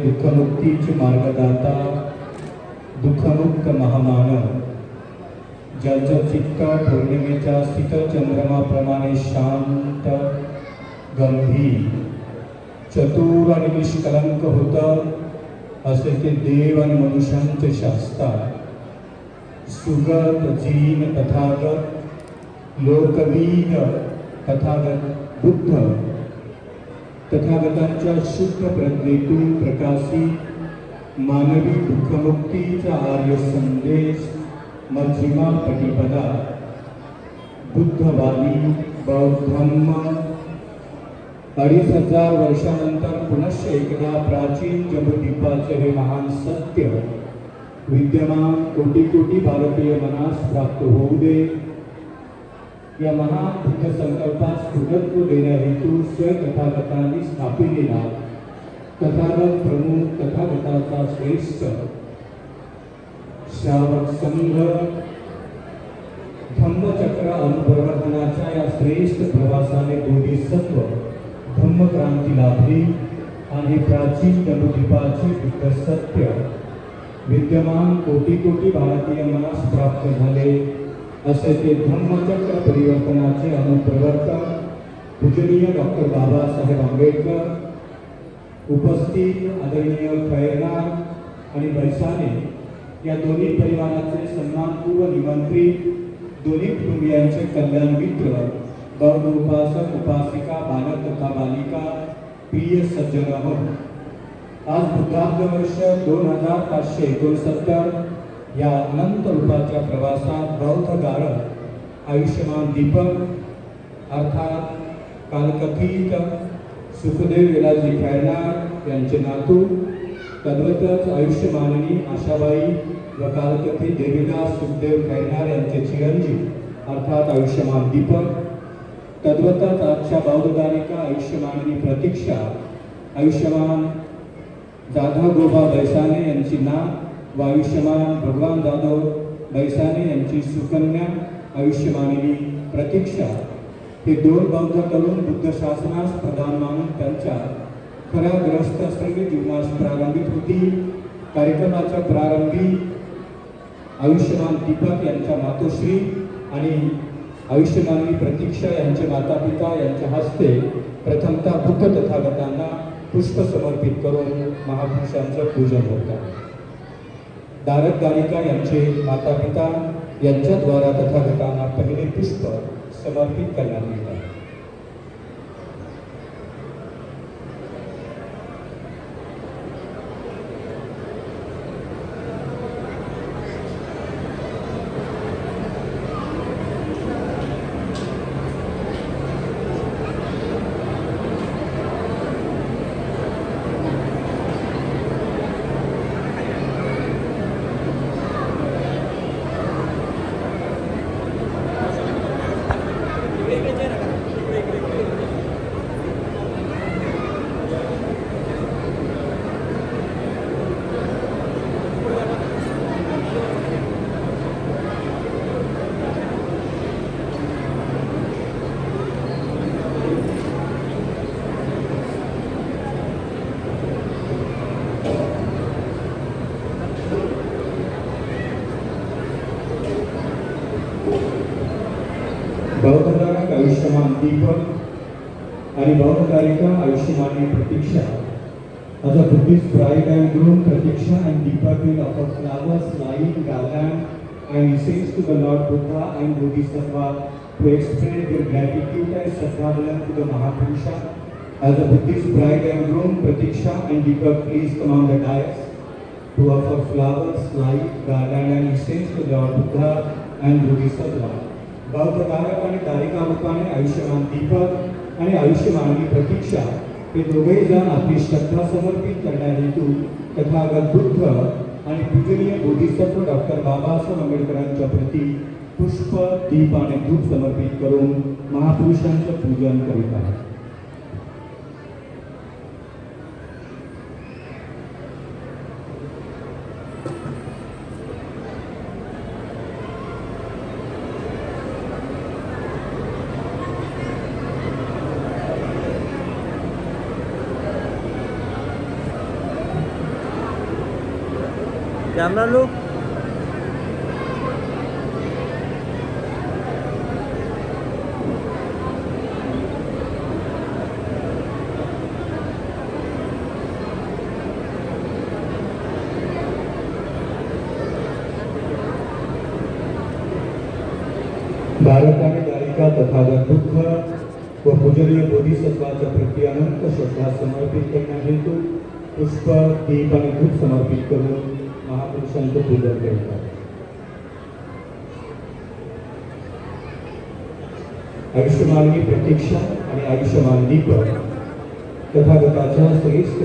दुःखमुक्तीचे मार्गदाता, दुःखमुक्त महामानव, ज्याचं चित्त पौर्णिमेच्या शीतल चंद्रमाप्रमाणे शांत, गंभीर, चतुर आणि निष्कलंक होतं, असे ते देव आणि मनुष्यांचे शास्ता, सुगत जीन तथागत, लोकवीर तथागत बुद्ध, तथागतांच्या शुद्ध प्रज्ञेतून प्रकाशित मानवी दुःखमुक्तीचा आर्य संदेश मध्यमा पटिपदा, बुद्धवादी बौद्धधम्म 2500 वर्षानंतर पुनश्च एकदा प्राचीन जम्बूद्वीपाचे हे महान सत्य विद्यमान कोटी कोटी भारतीय मनास प्राप्त होऊ दे. या महान बुद्ध संकल्पास पूर्णत्व देण्या हेतू स्वतथागतांनी स्थापिलेला तथागत प्रमुख तथागताचा श्रेष्ठ श्रावक संघ धम्मचक्र अनुप्रवर्तनाच्या या श्रेष्ठ प्रवासाने बोधिसत्व धम्मक्रांती लाभली आणि प्राचीन जम्बूद्वीपाचे बुद्ध सत्य विद्यमान कोटी कोटी भारतीय मनास प्राप्त झाले. असे ते धम्मचक्र परिवर्तनाचे अनुप्रवर्तन पूजनीय डॉक्टर बाबासाहेब आंबेडकर, उपस्थित आदरणीय खैरनार आणि बैसाने या दोन्ही परिवाराचे सन्मानपूर्व निमंत्रित, दोन्ही कुटुंबियांचे कल्याण मित्र, बौद्ध उपासक उपासिका, बालक तथा बालिका, प्रिय सज्जन हो. आज बुद्धाब्द वर्ष 2569 या अनंत रूपाच्या प्रवासात बौद्ध गारद आयुष्यमान दीपक अर्थात कालकथित सुखदेव विलाजी खैरनार यांचे नातू, तद्वतच आयुष्यमाननी आशाबाई व कालकथित देवीदास सुखदेव खैरनार यांचे चिरंजीव अर्थात आयुष्यमान दीपक, तद्वतच आजच्या बौद्ध गायिका आयुष्यमाननी प्रतीक्षा, आयुष्यमान जाधव गोबा बैसाने यांची नात व आयुष्यमान भगवान जाधव बैसाने यांची सुकन्या आयुष्यमानिनी प्रतीक्षा हे दोन बौद्ध तरुण बुद्ध शासनास प्रधान मानून त्यांच्या खऱ्या ग्रस्त श्रेणी जीवनास प्रारंभित होती. कार्यक्रमाच्या प्रारंभी आयुष्यमान दीपक यांच्या मातोश्री आणि आयुष्यमानी प्रतीक्षा यांचे माता पिता यांच्या हस्ते प्रथमतः बुद्ध तथागतांना पुष्प समर्पित करून महापुरुषांचं पूजन होतं. दारक गायिका यांचे माता पिता यांच्याद्वारा तथागतांना पहिले पुष्प समर्पित करण्यात येतात. बौद्धधारक आयुष्यमान दीपक आणि बौद्धधारिका आयुष्यमानी प्रतीक्षा. As a Buddhist bride and groom, Pratiksha and Deepak will offer flowers, light, garland and incense to the Lord Buddha and Bodhisattva to express their gratitude and Shraddha to the Mahapurusha. As a Buddhist bride and groom, Pratiksha and Deepak please come on the dais to offer flowers, light, garland and incense to the Lord Buddha and Bodhisattva. बौद्धधारक आणि दारिका रूपाने आयुष्यमान दीपक आणि आयुष्यमानी प्रतीक्षा हे दोघेही जण आपली श्रद्धा समर्पित करण्या हेतू तथागत बुद्ध आणि पूजनीय बोधिसत्व डॉक्टर बाबासाहेब आंबेडकरांच्या प्रती पुष्प, दीप आणि धूप समर्पित करून महापुरुषांचं पूजन करीत आहेत. Camera low. बालकाने गायिका तथागत दुःख व पूजनीय बोधिसत्वाच्या प्रती अनंत श्रद्धा समर्पित करण्याहेतु पुष्प दीप आणि धूप समर्पित करून महापुरुषांचं पूजन करतात. आयुष्यमाननी प्रतीक्षा आणि आयुष्यमान दीप तथागताच्या श्रेष्ठ